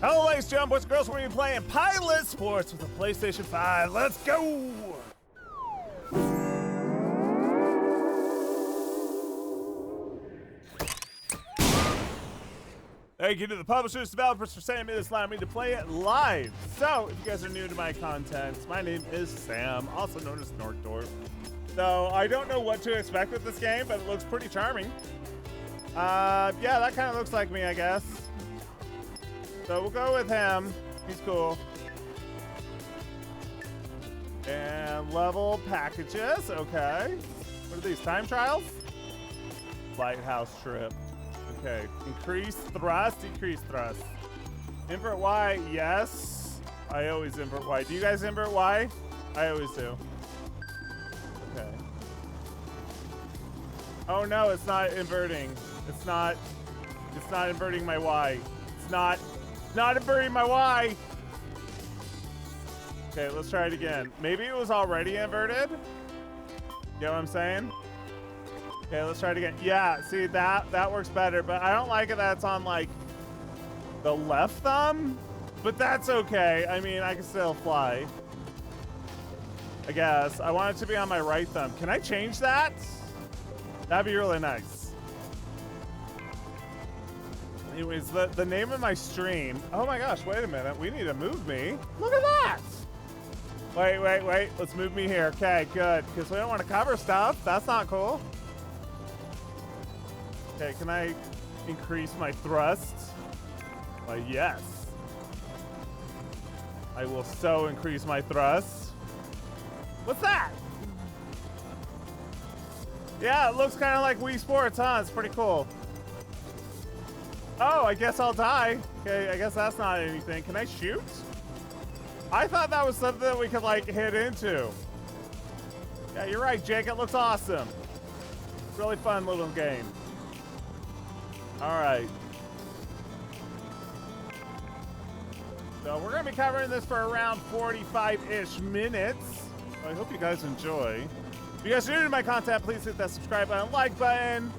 Hello, ladies and gentlemen, boys and girls. We're going to be playing Pilot Sports with a PlayStation 5. Let's go! Thank you to the publishers, developers for sending me this, allowing me to play it live. So, if you guys are new to my content, my name is Sam, also known as Norkdorf. So, I don't know what to expect with this game, but it looks pretty charming. Yeah, that kind of looks like me, I guess. So we'll go with him. He's cool. And level packages. Okay. What are these? Time trials? Lighthouse trip. Okay. Increase thrust, decrease thrust. Invert Y, yes. I always invert Y. Do you guys invert Y? I always do. Okay. Oh no, it's not inverting. It's not inverting my Y. It's not inverting my Y. Okay, let's try it again. Maybe it was already inverted. You know what I'm saying? Okay, let's try it again. Yeah, see, that works better, but I don't like it that it's on like the left thumb, but that's okay. I mean, I can still fly, I guess. I want it to be on my right thumb. Can I change that? That'd be really nice. Anyways, the name of my stream. Oh my gosh, wait a minute. We need to move me. Look at that. Wait. Let's move me here. Okay, good. Because we don't want to cover stuff. That's not cool. Okay, can I increase my thrust? Why, yes. I will so increase my thrust. What's that? Yeah, it looks kind of like Wii Sports, huh? It's pretty cool. Oh, I guess I'll die. Okay, I guess that's not anything. Can I shoot? I thought that was something that we could, like, hit into. Yeah, you're right, Jake. It looks awesome. Really fun little game. All right. So we're going to be covering this for around 45-ish minutes. I hope you guys enjoy. If you guys are new to my content, please hit that subscribe button, like button.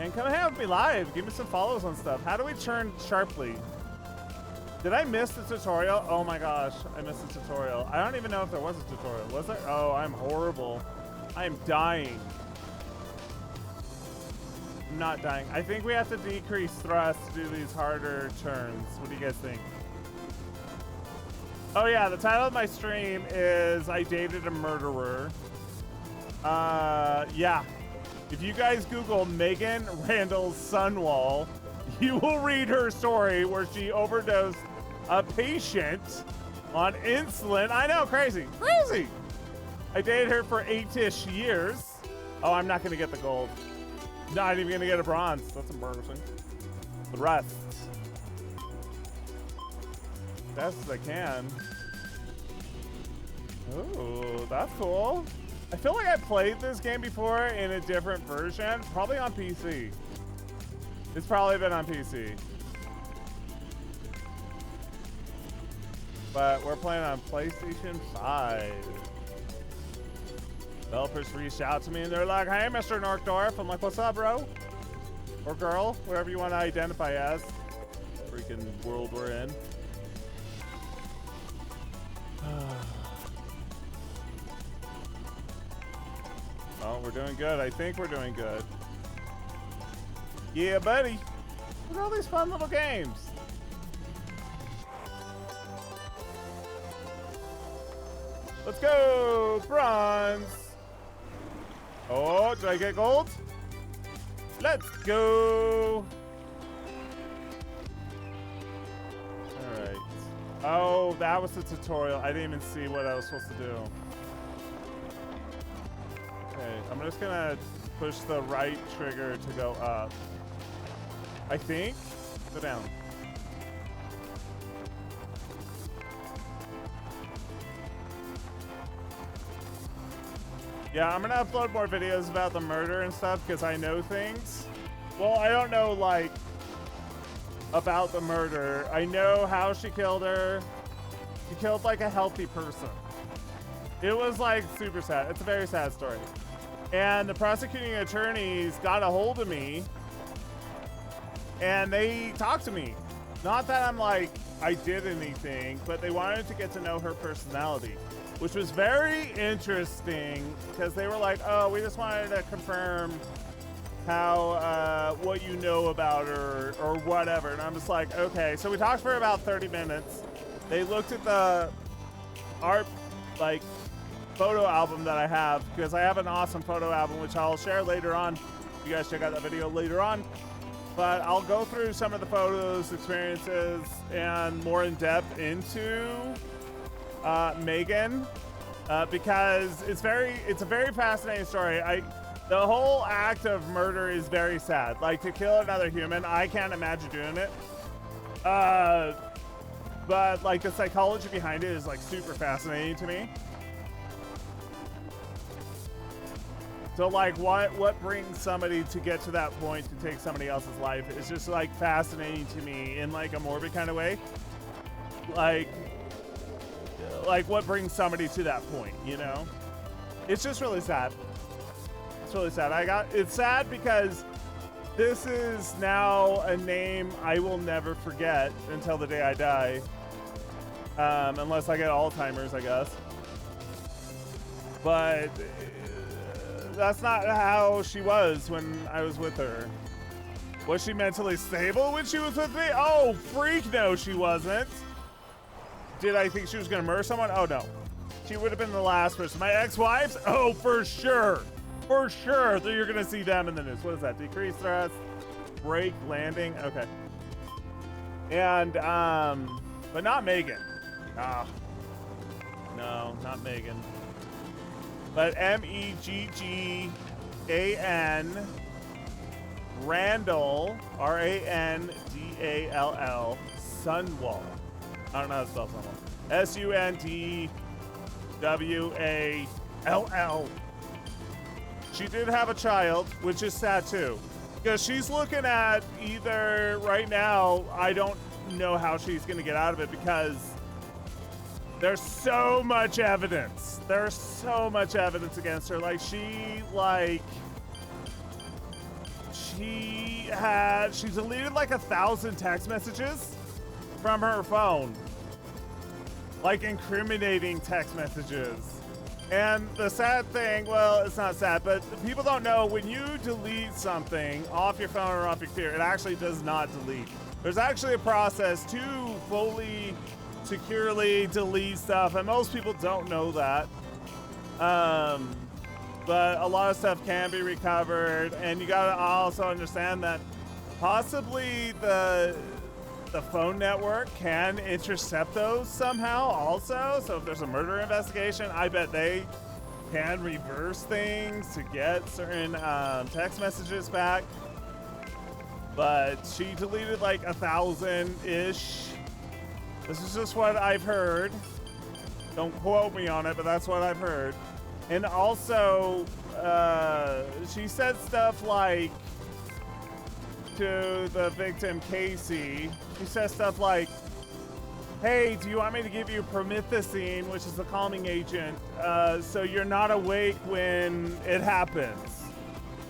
And come hang out with me live. Give me some follows on stuff. How do we turn sharply? Did I miss the tutorial? Oh my gosh, I missed the tutorial. I don't even know if there was a tutorial. Was there? Oh, I'm horrible. I am dying. I'm not dying. I think we have to decrease thrust to do these harder turns. What do you guys think? Oh yeah, the title of my stream is I Dated a Murderer. Yeah. If you guys Google Megan Randall Sunwall, you will read her story where she overdosed a patient on insulin. I know, crazy. I dated her for 8-ish years. Oh, I'm not gonna get the gold. Not even gonna get a bronze. That's embarrassing. The rest. Best as I can. Ooh, that's cool. I feel like I played this game before in a different version, probably on PC. It's probably been on PC. But we're playing on PlayStation 5. Developers reached out to me and they're like, hey, Mr. Norkdorf. I'm like, what's up, bro? Or girl, whatever you want to identify as. Freaking world we're in. Oh, we're doing good. I think we're doing good. Yeah, buddy. Look at all these fun little games. Let's go. Bronze. Oh, did I get gold? Let's go. All right. Oh, that was the tutorial. I didn't even see what I was supposed to do. Okay, I'm just gonna push the right trigger to go up. I think. Go down. Yeah, I'm gonna upload more videos about the murder and stuff because I know things. Well, I don't know, like, about the murder. I know how she killed her. She killed, like, a healthy person. It was, like, super sad. It's a very sad story. And the prosecuting attorneys got a hold of me And they talked to me. Not that I'm like, I did anything, but they wanted to get to know her personality, which was very interesting because they were like, oh, we just wanted to confirm how, what you know about her or whatever. And I'm just like, okay. So we talked for about 30 minutes. They looked at the art, like, photo album that I have, because I have an awesome photo album, which I'll share later on. You guys check out that video later on. But I'll go through some of the photos, experiences, and more in depth into Megan, because it's a very fascinating story. The whole act of murder is very sad. Like, to kill another human, I can't imagine doing it. But like the psychology behind it is like super fascinating to me. So like what brings somebody to get to that point to take somebody else's life is just like fascinating to me in like a morbid kind of way. Like what brings somebody to that point, you know? It's just really sad. It's really sad. It's sad because this is now a name I will never forget until the day I die. Unless I get Alzheimer's, I guess. But that's not how she was when I was with her. Was she mentally stable when she was with me? Oh, freak no, she wasn't. Did I think she was gonna murder someone? Oh no. She would have been the last person. My ex-wives? Oh, for sure. For sure that you're gonna see them in the news. What is that? Decrease thrust, brake, landing, okay. And, but not Megan. Ah, no, not Megan. But Meggan, Randall, Randall, Sunwall. I don't know how to spell Sunwall. Sundwall. She did have a child, which is sad too. Because she's looking at either, right now, I don't know how she's gonna get out of it because there's so much evidence. There's so much evidence against her. Like she deleted like 1,000 text messages from her phone. Like incriminating text messages. And the sad thing, well, it's not sad, but people don't know when you delete something off your phone or off your computer, it actually does not delete. There's actually a process to fully, securely delete stuff, and most people don't know that. But a lot of stuff can be recovered, and you gotta also understand that possibly the phone network can intercept those somehow also. So if there's a murder investigation, I bet they can reverse things to get certain text messages back. But she deleted like 1,000-ish. This is just what I've heard. Don't quote me on it, but that's what I've heard. And also, she said stuff like, to the victim, Casey, she says stuff like, hey, do you want me to give you promethazine, which is the calming agent, so you're not awake when it happens?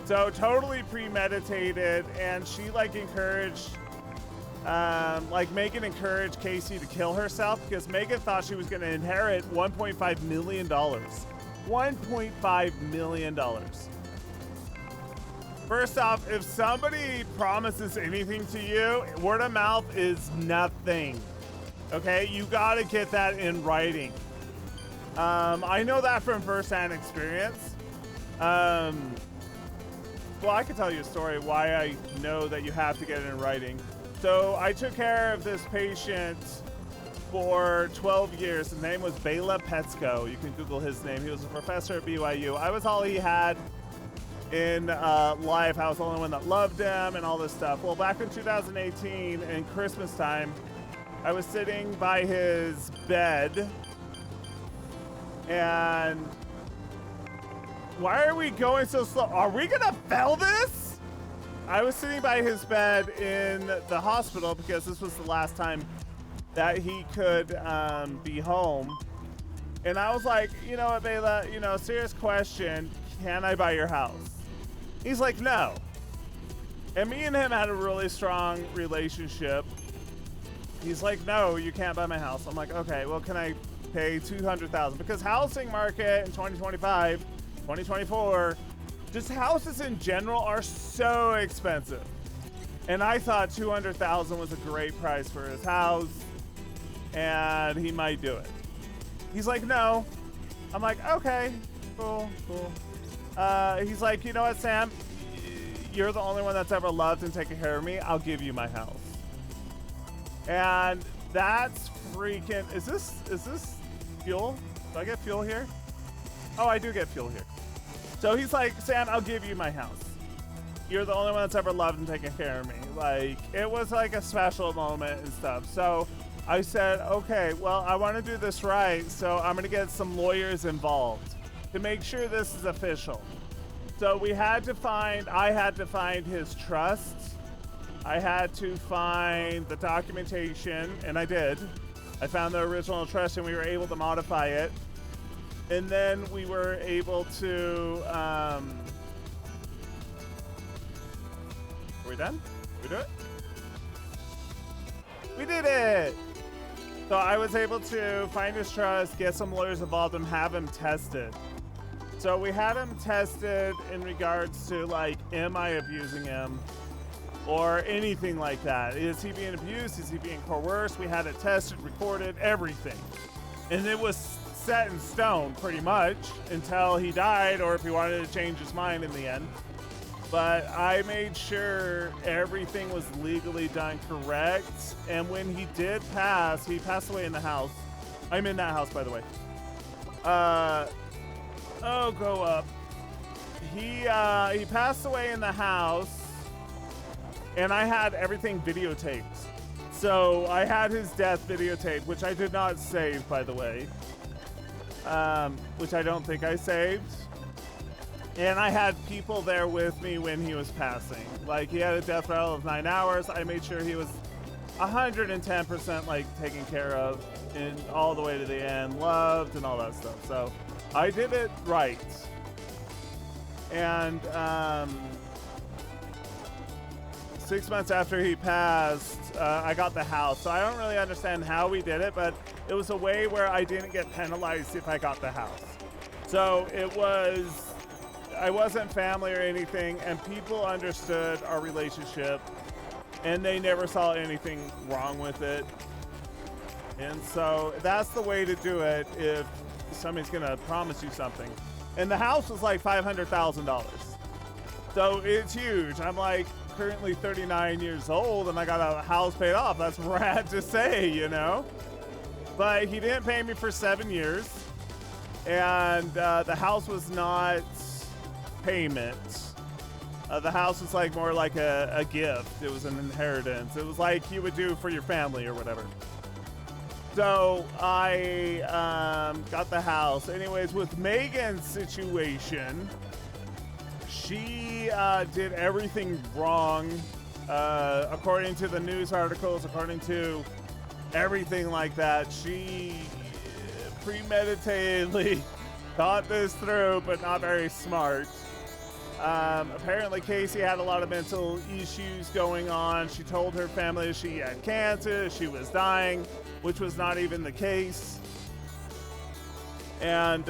So totally premeditated, and she like encouraged, like Megan encouraged Casey to kill herself because Megan thought she was going to inherit $1.5 million. $1.5 million. First off, if somebody promises anything to you, word of mouth is nothing. Okay, you gotta get that in writing. I know that from firsthand experience. Well, I can tell you a story why I know that you have to get it in writing. So I took care of this patient for 12 years. His name was Bela Petsko. You can Google his name. He was a professor at BYU. I was all he had in life. I was the only one that loved him and all this stuff. Well, back in 2018 in Christmas time, I was sitting by his bed, and why are we going so slow? Are we gonna fail this? I was sitting by his bed in the hospital because this was the last time that he could be home. And I was like, you know what, Bela, you know, serious question, can I buy your house? He's like, no. And me and him had a really strong relationship. He's like, no, you can't buy my house. I'm like, okay, well, can I pay $200,000? Because housing market in 2025, 2024, just houses in general are so expensive. And I thought $200,000 was a great price for his house, and he might do it. He's like, no. I'm like, okay, cool. He's like, you know what, Sam? You're the only one that's ever loved and taken care of me. I'll give you my house. And that's freaking, is this fuel? Do I get fuel here? Oh, I do get fuel here. So he's like, Sam, I'll give you my house. You're the only one that's ever loved and taken care of me. Like, it was like a special moment and stuff. So I said, okay, well, I want to do this right. So I'm going to get some lawyers involved to make sure this is official. So I had to find his trust. I had to find the documentation, and I did. I found the original trust, and we were able to modify it. And then we were able to, are we done? We do it? We did it! So I was able to find his trust, get some lawyers involved, and have him tested. So we had him tested in regards to, like, am I abusing him? Or anything like that. Is he being abused? Is he being coerced? We had it tested, recorded, everything. And it was set in stone pretty much until he died, or if he wanted to change his mind in the end. But I made sure everything was legally done correct. And when he did pass, he passed away in the house. I'm in that house, by the way. Go up. He passed away in the house, and I had everything videotaped. So I had his death videotape, which I did not save, by the way. Which I don't think I saved. And I had people there with me when he was passing. Like, he had a death rattle of 9 hours. I made sure he was 110% like taken care of and all the way to the end, loved and all that stuff. So I did it right. And 6 months after he passed, I got the house. So I don't really understand how we did it, but it was a way where I didn't get penalized if I got the house. So I wasn't family or anything, and people understood our relationship, and they never saw anything wrong with it. And so that's the way to do it if somebody's gonna promise you something. And the house was like $500,000. So it's huge. I'm like currently 39 years old and I got a house paid off. That's rad to say, you know? But he didn't pay me for 7 years. And the house was not payment. The house was like more like a gift. It was an inheritance. It was like you would do for your family or whatever. So I got the house. Anyways, with Megan's situation, she did everything wrong, according to the news articles, according to everything like that. She premeditatedly thought this through, but not very smart. Apparently Casey had a lot of mental issues going on. She told her family she had cancer, she was dying, which was not even the case. And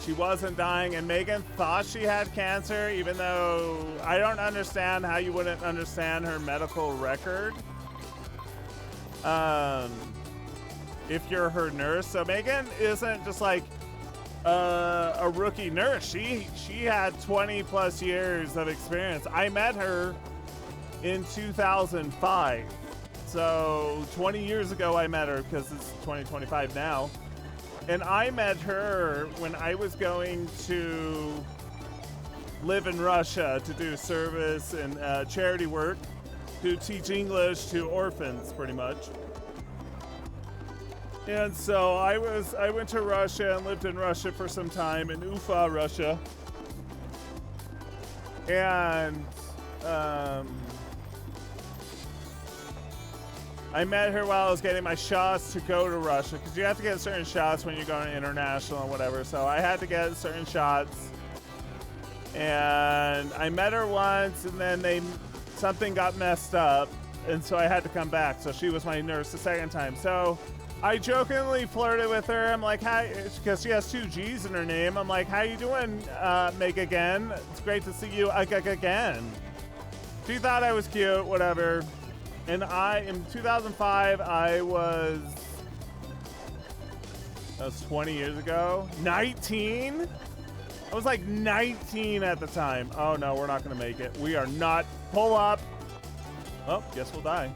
she wasn't dying, and Megan thought she had cancer, even though I don't understand how you wouldn't understand her medical record if you're her nurse. So Megan isn't just like a rookie nurse. She had 20 plus years of experience. I met her in 2005. So 20 years ago I met her, because it's 2025 now. And I met her when I was going to live in Russia to do service and charity work, to teach English to orphans, pretty much. And so I went to Russia and lived in Russia for some time, in Ufa, Russia. And I met her while I was getting my shots to go to Russia, because you have to get certain shots when you're going international or whatever. So I had to get certain shots. And I met her once, and then something got messed up, and so I had to come back. So she was my nurse the second time. So I jokingly flirted with her. I'm like, hi, because she has 2 G's in her name. I'm like, how you doing, Meg again? It's great to see you again. She thought I was cute, whatever. And in 2005, that was 20 years ago. 19? I was like 19 at the time. Oh no, we're not gonna make it. We are not. Pull up. Oh, guess we'll die.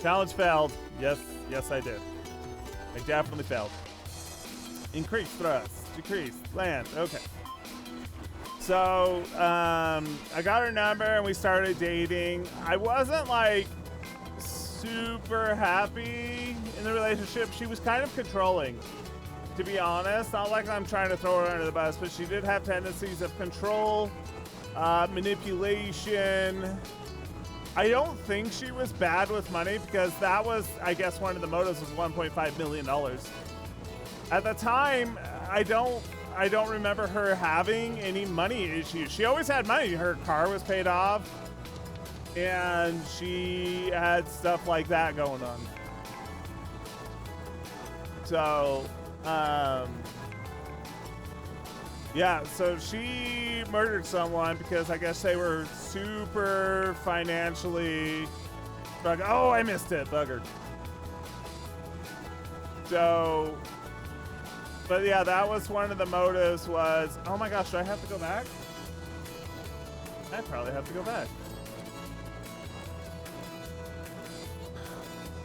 Challenge failed. Yes, I did. I definitely failed. Increase thrust, decrease, land, okay. So, I got her number and we started dating. I wasn't like super happy in the relationship. She was kind of controlling, to be honest. Not like I'm trying to throw her under the bus, but she did have tendencies of control, manipulation. I don't think she was bad with money, because that was, I guess, one of the motives was $1.5 million. At the time, I don't remember her having any money issues. She always had money. Her car was paid off, and she had stuff like that going on. So, yeah, so she murdered someone because I guess they were super financially, like, oh, I missed it, buggered. So, but yeah, that was one of the motives was, oh my gosh, do I have to go back? I probably have to go back.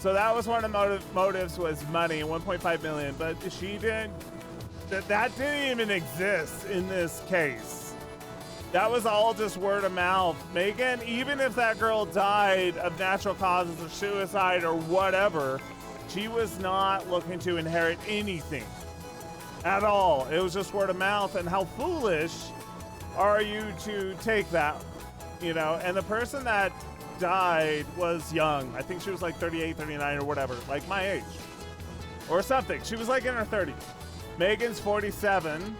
So that was one of the motives was money, 1.5 million, but she didn't, that didn't even exist in this case. That was all just word of mouth. Megan, even if that girl died of natural causes of suicide or whatever, she was not looking to inherit anything at all. It was just word of mouth, and how foolish are you to take that, you know? And the person that died was young. I think she was like 38, 39 or whatever, like my age or something. She was like in her 30s. Megan's 47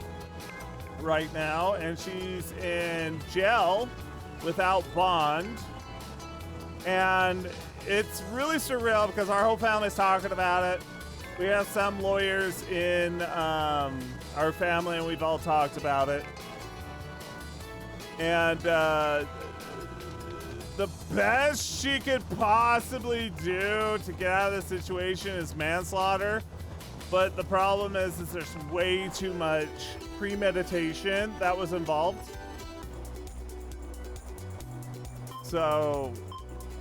right now, and she's in jail without bond. And it's really surreal because our whole family's talking about it. We have some lawyers in our family, and we've all talked about it. And the best she could possibly do to get out of the situation is manslaughter. But the problem is there's way too much premeditation that was involved. So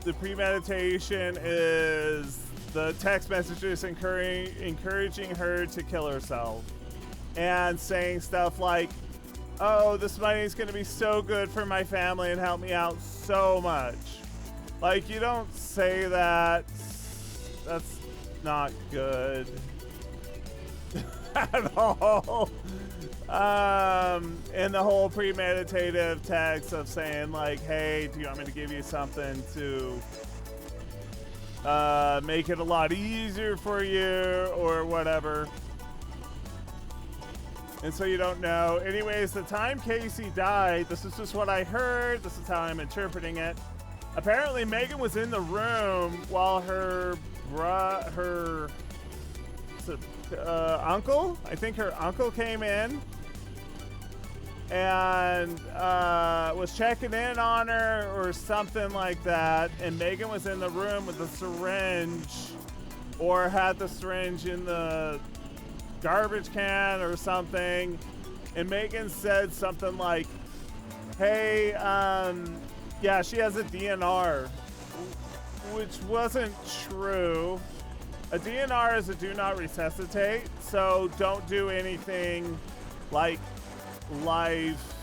the premeditation is the text messages encouraging her to kill herself and saying stuff like, oh, this money is going to be so good for my family and help me out so much. Like, you don't say that. That's not good at all. And the whole premeditative text of saying like, hey, do you want me to give you something to make it a lot easier for you or whatever. And so you don't know. Anyways, the time Casey died, this is just what I heard. This is how I'm interpreting it. Apparently, Megan was in the room while her uncle, I think her uncle came in and was checking in on her or something like that. And Megan was in the room with the syringe, or had the syringe in the garbage can or something. And Megan said something like, hey, yeah, she has a DNR, which wasn't true. A DNR is a do not resuscitate, so don't do anything like life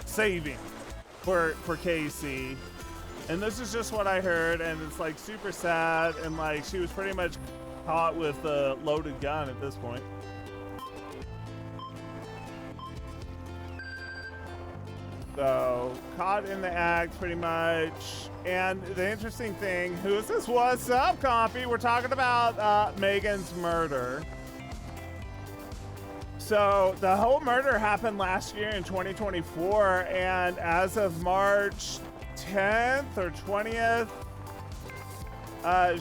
saving for Casey. And this is just what I heard, and it's like super sad, and like she was pretty much caught with a loaded gun at this point. So, caught in the act, pretty much. And the interesting thing, who is this? What's up, Compy? We're talking about Megan's murder. So the whole murder happened last year in 2024, and as of March 10th or 20th,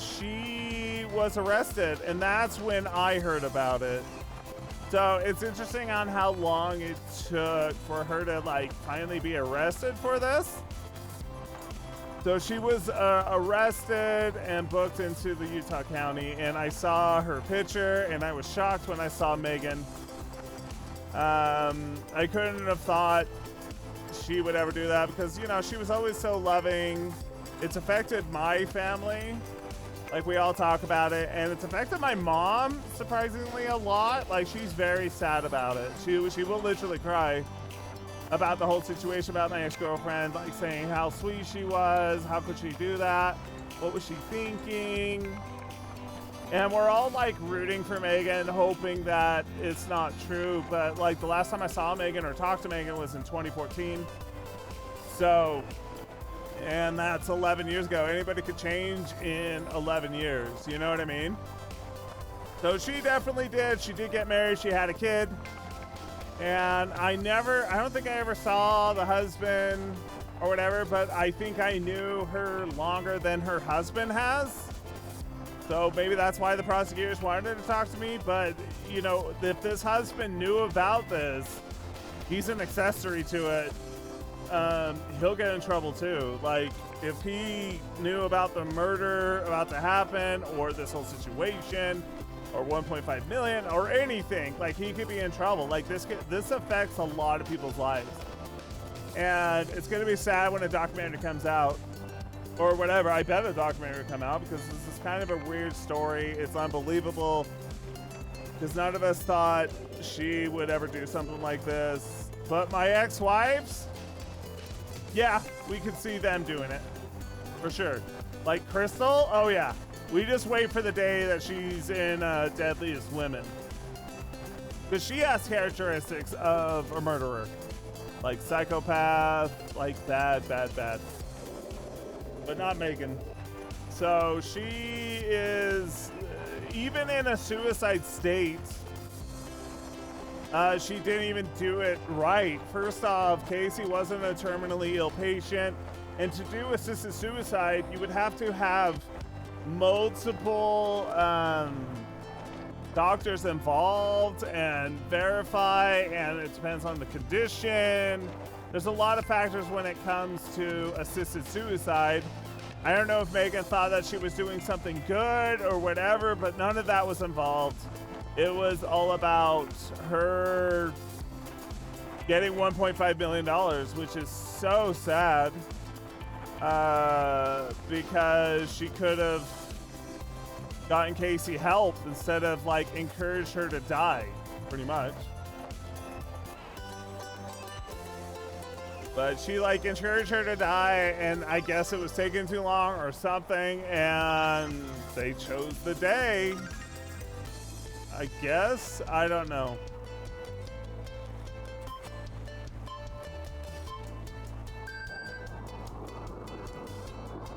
she was arrested, and that's when I heard about it. So it's interesting on how long it took for her to like finally be arrested for this. So she was arrested and booked into the Utah County, and I saw her picture, and I was shocked when I saw Megan. I couldn't have thought she would ever do that because, you know, she was always so loving. It's affected my family. Like, we all talk about it, and it's affected my mom, surprisingly, a lot. Like, she's very sad about it. She will literally cry about the whole situation, about my ex-girlfriend, like saying how sweet she was, how could she do that, what was she thinking? And we're all like rooting for Megan, hoping that it's not true. But like the last time I saw Megan or talked to Megan was in 2014. So, and that's 11 years ago. Anybody could change in 11 years, you know what I mean? So she definitely did. She did get married, she had a kid. And I don't think I ever saw the husband or whatever, but I think I knew her longer than her husband has. So maybe that's why the prosecutors wanted to talk to me. But, you know, if this husband knew about this, he's an accessory to it. He'll get in trouble too. Like, if he knew about the murder about to happen or this whole situation or 1.5 million or anything, like, he could be in trouble. Like, this affects a lot of people's lives. And it's going to be sad when a documentary comes out. Or whatever. I bet a documentary will come out because this is kind of a weird story. It's unbelievable because none of us thought she would ever do something like this. But my ex-wives, yeah, we could see them doing it for sure. Like Crystal, oh yeah. We just wait for the day that she's in Deadliest Women because she has characteristics of a murderer, like psychopath, like bad. But not Megan. So she is, even in a suicide state, she didn't even do it right. First off, Casey wasn't a terminally ill patient, and to do assisted suicide, you would have to have multiple doctors involved and verify, and it depends on the condition. There's a lot of factors when it comes to assisted suicide. I don't know if Megan thought that she was doing something good or whatever, but none of that was involved. It was all about her getting $1.5 million, which is so sad because she could have gotten Casey help instead of like encouraged her to die, pretty much. But she like encouraged her to die, and I guess it was taking too long or something, and they chose the day. I guess, I don't know.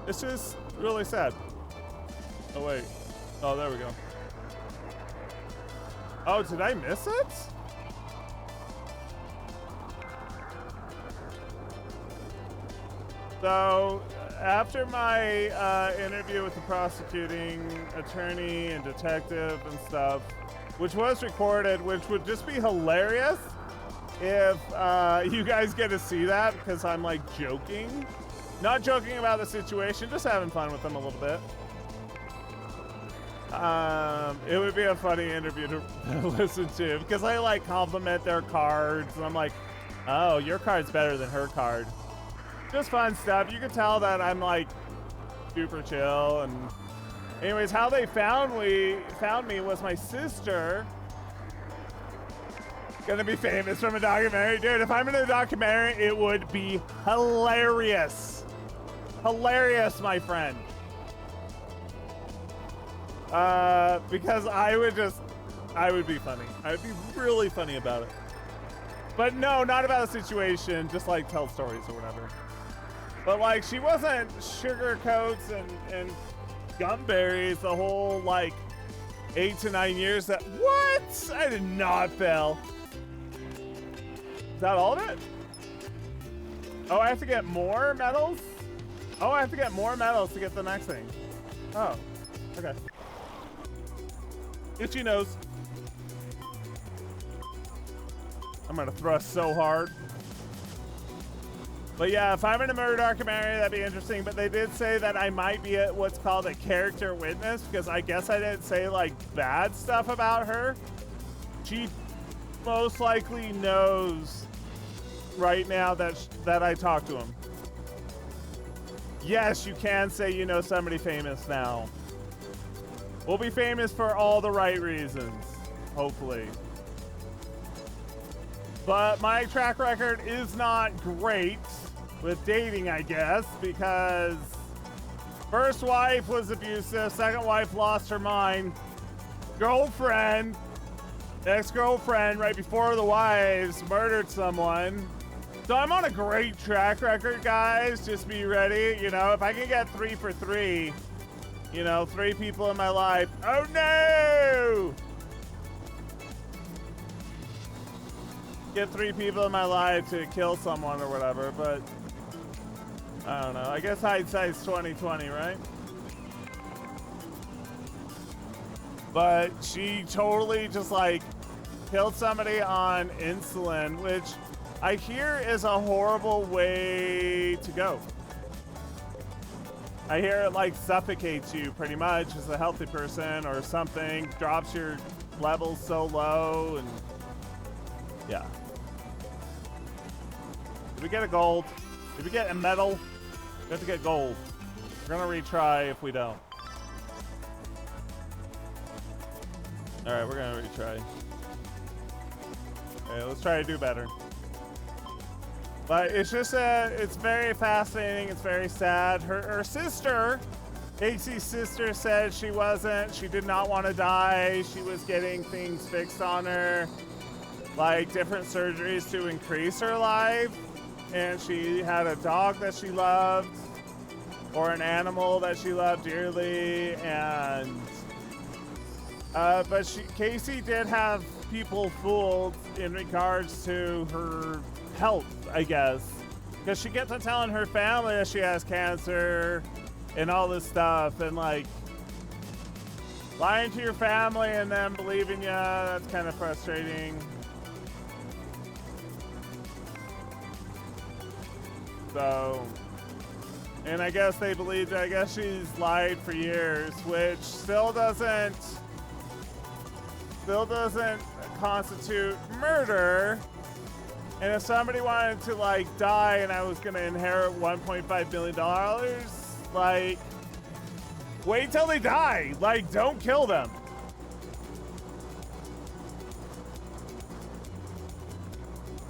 It's just really sad. Oh wait, oh there we go. Oh, did I miss it? So, after my interview with the prosecuting attorney and detective and stuff, which was recorded, which would just be hilarious if you guys get to see that, because I'm like joking. Not joking about the situation, just having fun with them a little bit. It would be a funny interview to listen to, because I like compliment their cards, and I'm like, oh, your card's better than her card. Just fun stuff. You can tell that I'm like super chill. And anyways, how they found me was my sister. Gonna be famous from a documentary. Dude, if I'm in a documentary, it would be hilarious. Hilarious, my friend. Because I would be funny. I would be really funny about it. But no, not about a situation, just like tell stories or whatever. But like, she wasn't sugar coats and gumberries the whole like 8 to 9 years that, what? I did not fail. that all of it? Oh, I have to get more medals? Oh, I have to get more medals to get the next thing. Oh, okay. Itchy nose. I'm gonna thrust so hard. But yeah, if I'm in a murder documentary, that'd be interesting. But they did say that I might be what's called a character witness, because I guess I didn't say like bad stuff about her. She most likely knows right now that I talked to him. Yes, you can say you know somebody famous now. We'll be famous for all the right reasons, hopefully. But my track record is not great with dating, I guess, because first wife was abusive, second wife lost her mind, girlfriend, ex-girlfriend right before the wives murdered someone. So I'm on a great track record, guys. Just be ready. You know, if I can get 3 for 3, you know, 3 people in my life. Oh no! Get 3 people in my life to kill someone or whatever, but I don't know. I guess hindsight's 20/20, right? But she totally just like killed somebody on insulin, which I hear is a horrible way to go. I hear it like suffocates you pretty much as a healthy person or something, drops your levels so low, and yeah. Did we get a gold? Did we get a medal? We have to get gold. We're gonna retry if we don't. All right, we're gonna retry. Okay, let's try to do better. But it's just it's very fascinating. It's very sad. Her sister, Casey's sister, said she did not want to die. She was getting things fixed on her, like different surgeries to increase her life. And she had a dog that she loved, or an animal that she loved dearly, and but Casey did have people fooled in regards to her health, I guess, because she gets to telling her family that she has cancer and all this stuff, and like lying to your family and them believing you. That's kind of frustrating. So, and I guess they believed, I guess she's lied for years, which still doesn't constitute murder. And if somebody wanted to like die and I was gonna inherit $1.5 billion, like, wait till they die. Like, don't kill them.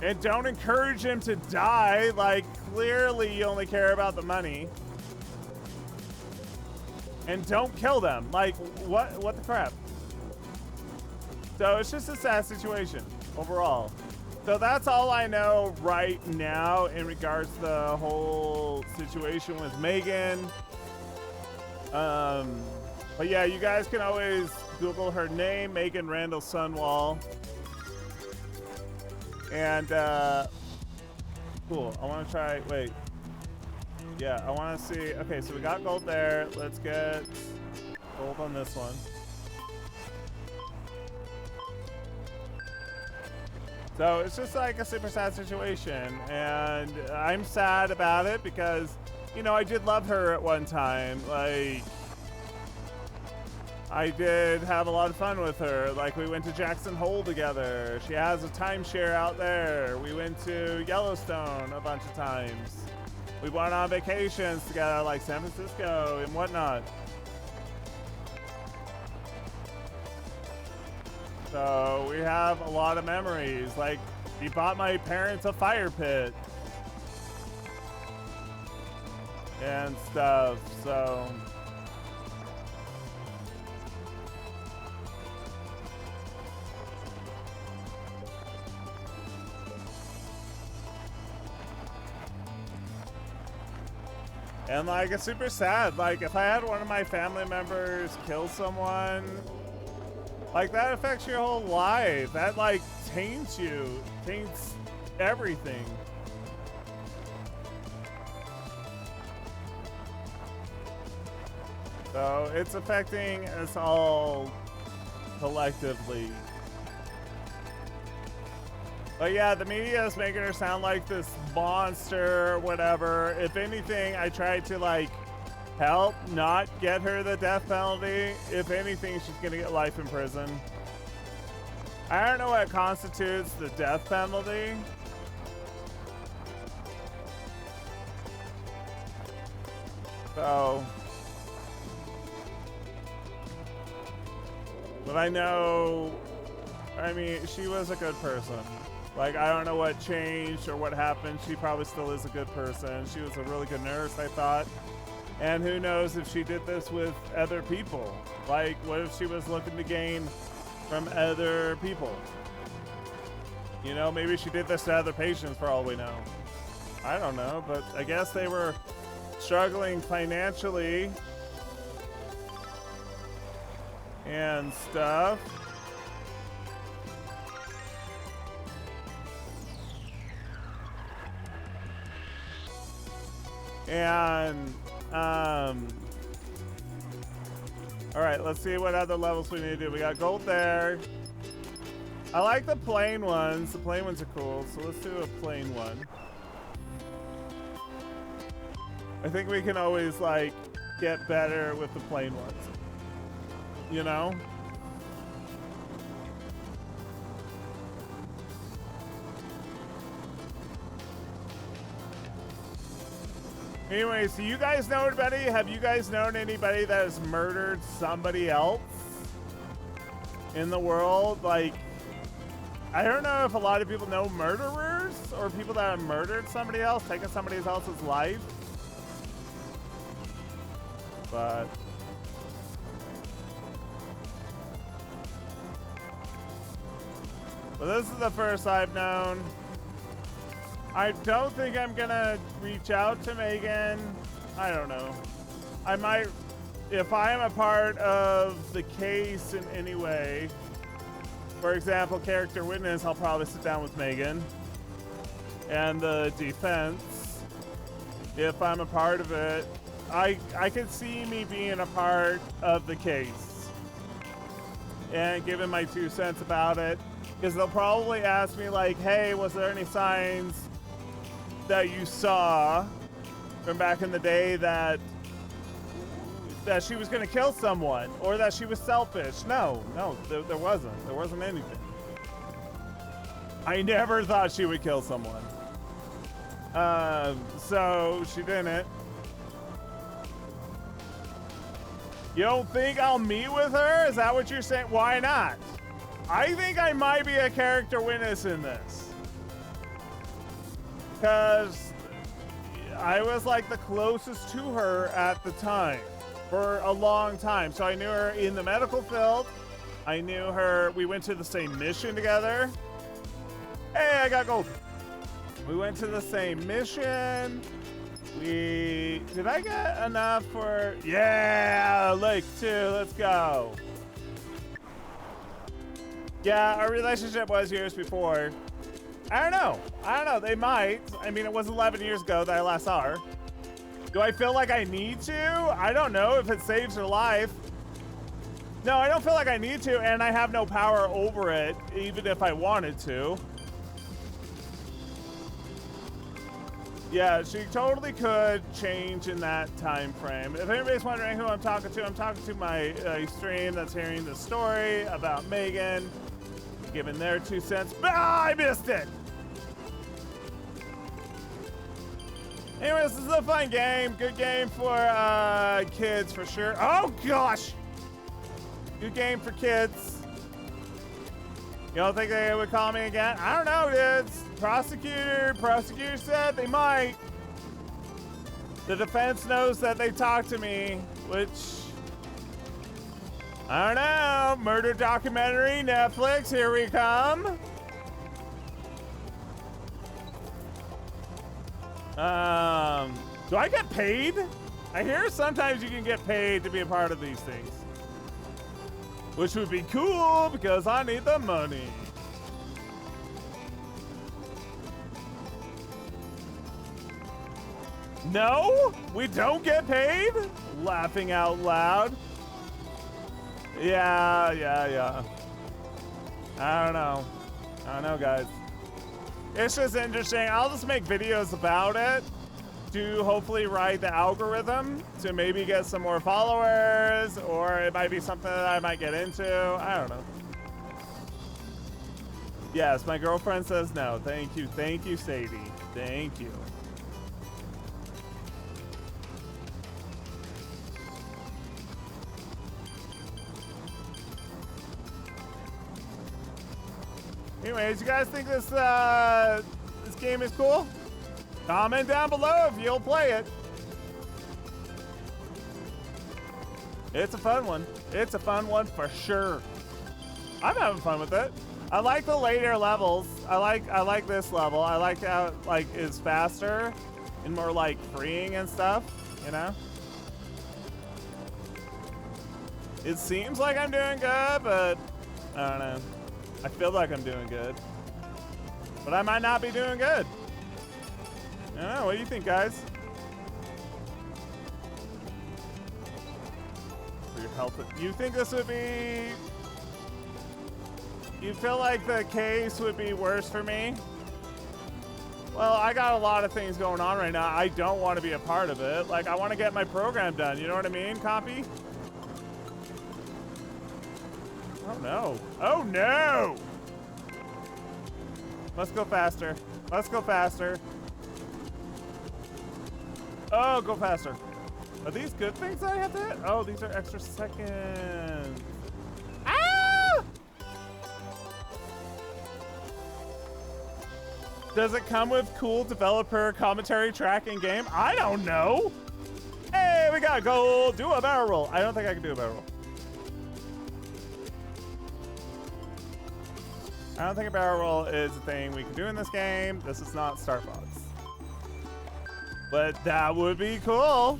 And don't encourage him to die. Like, clearly you only care about the money. And don't kill them. Like, what the crap? So it's just a sad situation overall. So that's all I know right now in regards to the whole situation with Megan. But yeah, you guys can always Google her name, Megan Randall Sunwall. And, cool. I want to try, wait. Yeah, I want to see. Okay, so we got gold there. Let's get gold on this one. So it's just like a super sad situation. And I'm sad about it because, you know, I did love her at one time. Like, I did have a lot of fun with her. Like, we went to Jackson Hole together. She has a timeshare out there. We went to Yellowstone a bunch of times. We went on vacations together, like San Francisco and whatnot. So we have a lot of memories. Like, he bought my parents a fire pit and stuff, so. And like, it's super sad. Like, if I had one of my family members kill someone, like, that affects your whole life. That like taints you, taints everything. So it's affecting us all collectively. But yeah, the media is making her sound like this monster or whatever. If anything, I tried to like help not get her the death penalty. If anything, she's gonna get life in prison. I don't know what constitutes the death penalty. So, but I know, I mean, she was a good person. Like, I don't know what changed or what happened. She probably still is a good person. She was a really good nurse, I thought. And who knows if she did this with other people? Like, what if she was looking to gain from other people? You know, maybe she did this to other patients for all we know. I don't know, but I guess they were struggling financially and stuff. And all right, let's see what other levels we need to do. We got gold there. I like the plain ones. The plain ones are cool, so let's do a plain one. I think we can always like get better with the plain ones, you know? Anyway, so you guys know anybody? Have you guys known anybody that has murdered somebody else in the world? Like, I don't know if a lot of people know murderers or people that have murdered somebody else, taken somebody else's life. But this is the first I've known. I don't think I'm gonna reach out to Megan. I don't know. I might, if I am a part of the case in any way, for example, character witness, I'll probably sit down with Megan and the defense. If I'm a part of it, I could see me being a part of the case and giving my 2 cents about it, because they'll probably ask me like, hey, was there any signs that you saw from back in the day that she was going to kill someone or that she was selfish? No, there wasn't anything. I never thought she would kill someone. So she didn't. You don't think I'll meet with her? Is that what you're saying? Why not? I think I might be a character witness in this. Because I was like the closest to her at the time for a long time. So I knew her in the medical field. I knew her, we went to the same mission together. Hey, I got gold. We went to the same mission. Did I get enough for, yeah, Lake 2, let's go. Yeah, our relationship was years before. I don't know, they might. I mean, it was 11 years ago that I last saw her. Do I feel like I need to? I don't know if it saves her life. No, I don't feel like I need to, and I have no power over it, even if I wanted to. Yeah, she totally could change in that time frame. If anybody's wondering who I'm talking to my stream that's hearing the story about Megan, giving their 2 cents. Ah, I missed it! Anyways, this is a fun game. Good game for kids for sure. Oh gosh! Good game for kids. You don't think they would call me again? I don't know, dudes. Prosecutor said they might. The defense knows that they talked to me, which, I don't know. Murder documentary, Netflix, here we come. Do I get paid? I hear sometimes you can get paid to be a part of these things. Which would be cool because I need the money. No, we don't get paid? Laughing out loud. Yeah. I don't know, guys. It's just interesting. I'll just make videos about it to hopefully ride the algorithm to maybe get some more followers, or it might be something that I might get into. I don't know. Yes, my girlfriend says no. Thank you, Sadie. Thank you. Anyways, you guys think this game is cool? Comment down below if you'll play it. It's a fun one. It's a fun one for sure. I'm having fun with it. I like the later levels. I like this level. I like how it, like, is faster and more like freeing and stuff, you know? It seems like I'm doing good, but I don't know. I feel like I'm doing good, but I might not be doing good. I don't know. What do you think, guys? For your health, you think this would be? You feel like the case would be worse for me? Well, I got a lot of things going on right now. I don't want to be a part of it. Like, I want to get my program done. You know what I mean, Copy? Oh no. Oh no! Let's go faster. Let's go faster. Oh, go faster. Are these good things that I have to hit? Oh, these are extra seconds. Ah! Does it come with cool developer commentary track in game? I don't know. Hey, we got gold. Do a barrel roll. I don't think I can do a barrel roll. I don't think a barrel roll is a thing we can do in this game. This is not Star Fox. But that would be cool.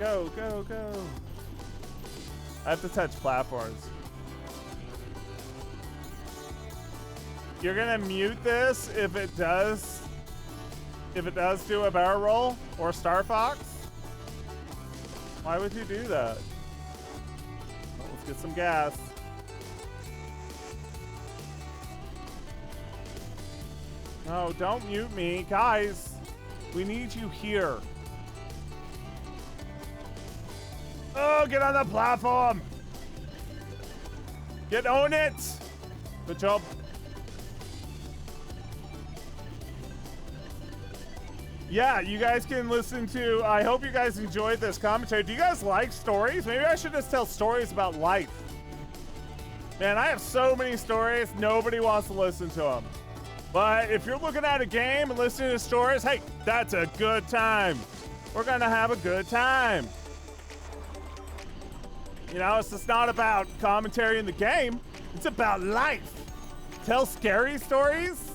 Go, go, go. I have to touch platforms. You're gonna mute this if it does do a barrel roll or Star Fox? Why would you do that? Get some gas. No, don't mute me. Guys, we need you here. Oh, get on the platform. Get on it. Good job. Yeah, you guys can listen to, I hope you guys enjoyed this commentary. Do you guys like stories? Maybe I should just tell stories about life. Man, I have so many stories, nobody wants to listen to them. But if you're looking at a game and listening to stories, hey, that's a good time. We're gonna have a good time. You know, it's just not about commentary in the game. It's about life. Tell scary stories?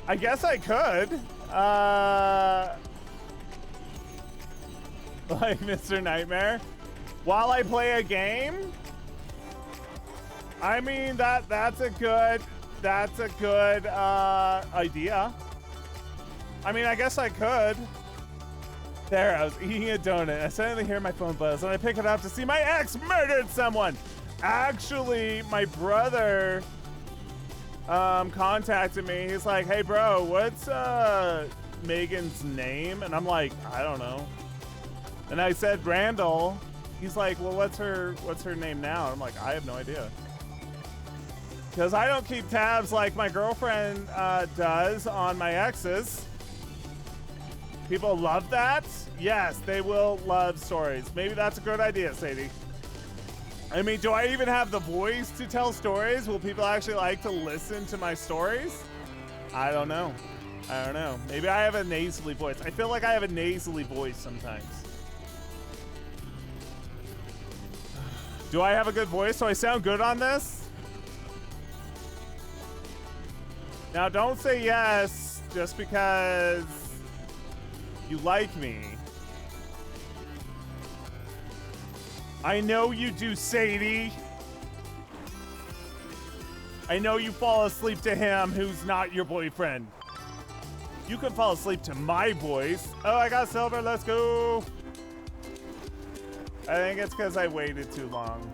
I guess I could. Like Mr. Nightmare while I play a game. I mean, that's a good idea. I mean, I guess I could. There, I was eating a donut. I suddenly hear my phone buzz and I pick it up to see my ex murdered someone. Actually, my brother contacted me. He's like, hey bro, what's Megan's name? And I'm like, I don't know. And I said Randall. He's like, well, what's her name now? I'm like, I have no idea. Because I don't keep tabs like my girlfriend does on my exes. People love that. Yes, they will love stories. Maybe that's a good idea, Sadie. I mean, do I even have the voice to tell stories? Will people actually like to listen to my stories? I don't know. I don't know. Maybe I have a nasally voice. I feel like I have a nasally voice sometimes. Do I have a good voice? Do I sound good on this? Now, don't say yes just because you like me. I know you do, Sadie. I know you fall asleep to him who's not your boyfriend. You can fall asleep to my voice. Oh, I got silver. Let's go. I think it's because I waited too long.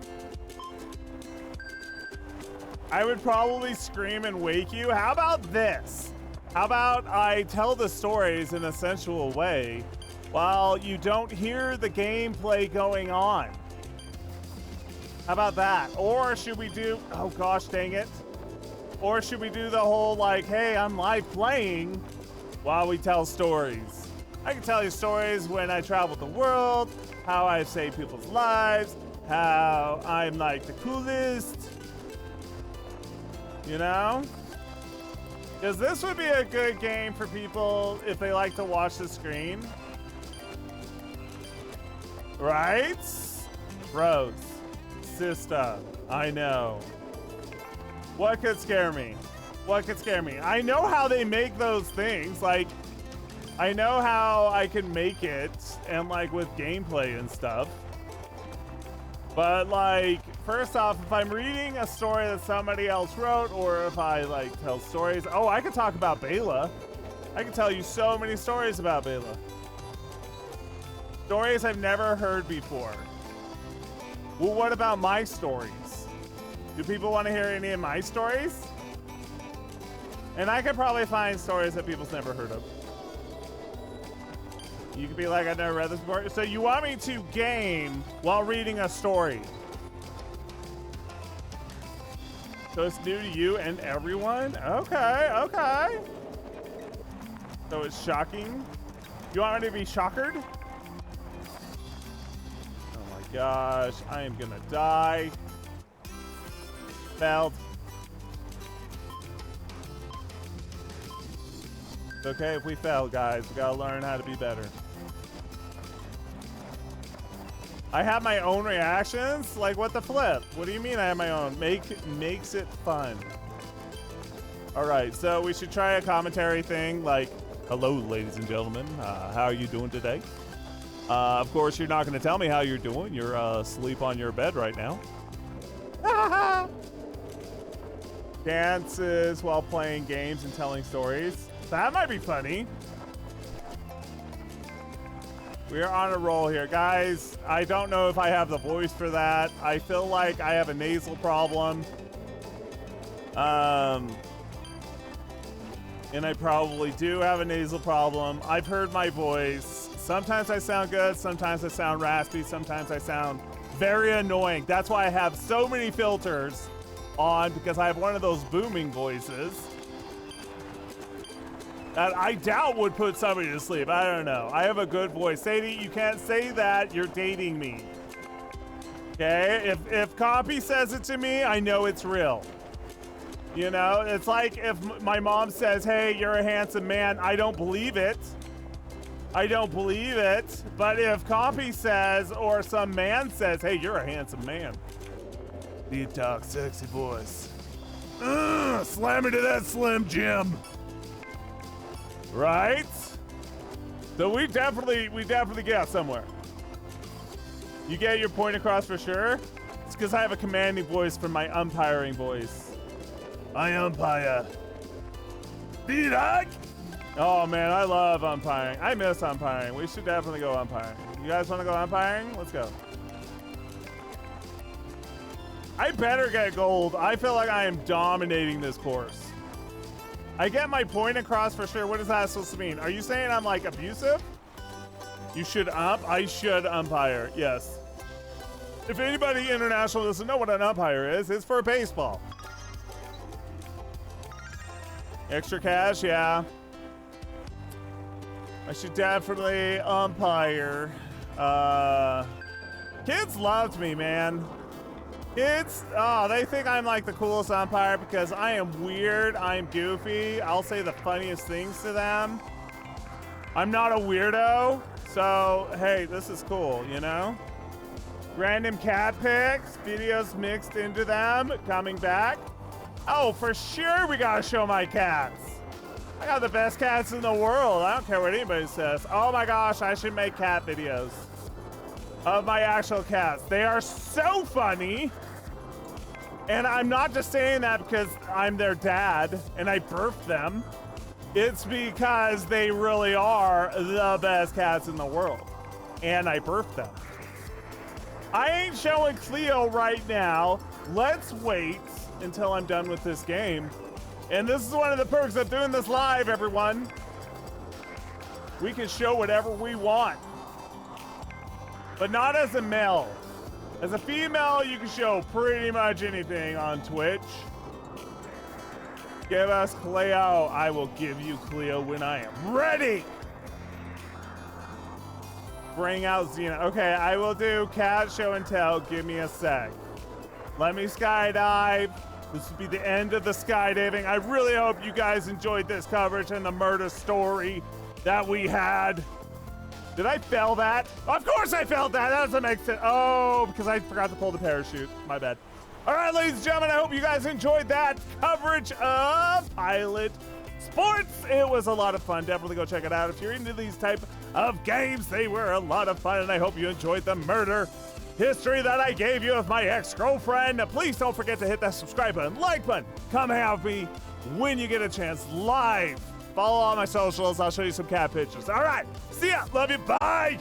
I would probably scream and wake you. How about this? How about I tell the stories in a sensual way while you don't hear the gameplay going on? How about that? Or should we do, oh gosh, dang it. Or should we do the whole like, hey, I'm live playing while we tell stories? I can tell you stories when I travel the world, how I've saved people's lives, how I'm like the coolest, you know? Because this would be a good game for people if they like to watch the screen. Right? Bros. Sister. I know. What could scare me? What could scare me? I know how they make those things. Like, I know how I can make it and like with gameplay and stuff. But like, first off, if I'm reading a story that somebody else wrote, or if I like tell stories, oh, I could talk about Bela. I can tell you so many stories about Bela. Stories I've never heard before. Well, what about my stories? Do people want to hear any of my stories? And I could probably find stories that people's never heard of. You could be like, I've never read this before. So you want me to game while reading a story? So it's new to you and everyone? Okay, okay. So it's shocking. You want me to be shockered? Oh my gosh, I am gonna die. Failed. It's okay if we fail, guys. We gotta learn how to be better. I have my own reactions? Like, what the flip? What do you mean I have my own? Makes it fun. All right, so we should try a commentary thing like, hello, ladies and gentlemen. How are you doing today? Of course, you're not going to tell me how you're doing. You're asleep on your bed right now. Dances while playing games and telling stories. That might be funny. We are on a roll here. Guys, I don't know if I have the voice for that. I feel like I have a nasal problem. And I probably do have a nasal problem. I've heard my voice. Sometimes I sound good. Sometimes I sound raspy. Sometimes I sound very annoying. That's why I have so many filters on, because I have one of those booming voices that I doubt would put somebody to sleep. I don't know. I have a good voice. Sadie, you can't say that. You're dating me. Okay? If Copy says it to me, I know it's real. You know? It's like if my mom says, hey, you're a handsome man, I don't believe it. I don't believe it. But if Copy says, or some man says, hey, you're a handsome man. You talk sexy voice. Slam into that Slim Jim. Right? So we definitely get somewhere. You get your point across for sure. It's because I have a commanding voice from my umpiring voice. I umpire. Oh man, I love umpiring. I miss umpiring. We should definitely go umpiring. You guys want to go umpiring? Let's go. I better get gold. I feel like I am dominating this course. I get my point across for sure. What is that supposed to mean? Are you saying I'm like abusive? You should ump? I should umpire, yes. If anybody international doesn't know what an umpire is, it's for baseball. Extra cash, yeah. I should definitely umpire. Kids loved me, man. Kids, oh, they think I'm like the coolest umpire because I am weird, I'm goofy. I'll say the funniest things to them. I'm not a weirdo, so hey, this is cool, you know? Random cat pics, videos mixed into them, coming back. Oh, for sure we gotta show my cats. I got the best cats in the world. I don't care what anybody says. Oh my gosh, I should make cat videos of my actual cats. They are so funny And I'm not just saying that because I'm their dad and I birthed them. It's because they really are the best cats in the world. And I birthed them. I ain't showing Cleo right now. Let's wait until I'm done with this game. And this is one of the perks of doing this live, everyone. We can show whatever we want. But not as a male. As a female, you can show pretty much anything on Twitch. Give us Cleo. I will give you Cleo when I am ready. Bring out Xena. Okay, I will do cat show and tell. Give me a sec. Let me skydive. This will be the end of the skydiving. I really hope you guys enjoyed this coverage and the murder story that we had. Did I fail that? Of course I failed that. That doesn't make sense. Oh, because I forgot to pull the parachute. My bad. All right, ladies and gentlemen, I hope you guys enjoyed that coverage of Pilot Sports. It was a lot of fun. Definitely go check it out if you're into these type of games. They were a lot of fun, and I hope you enjoyed the murder history that I gave you of my ex-girlfriend. Please don't forget to hit that subscribe button, like button. Come hang out with me when you get a chance live. Follow all my socials. I'll show you some cat pictures. All right. See ya. Love you. Bye.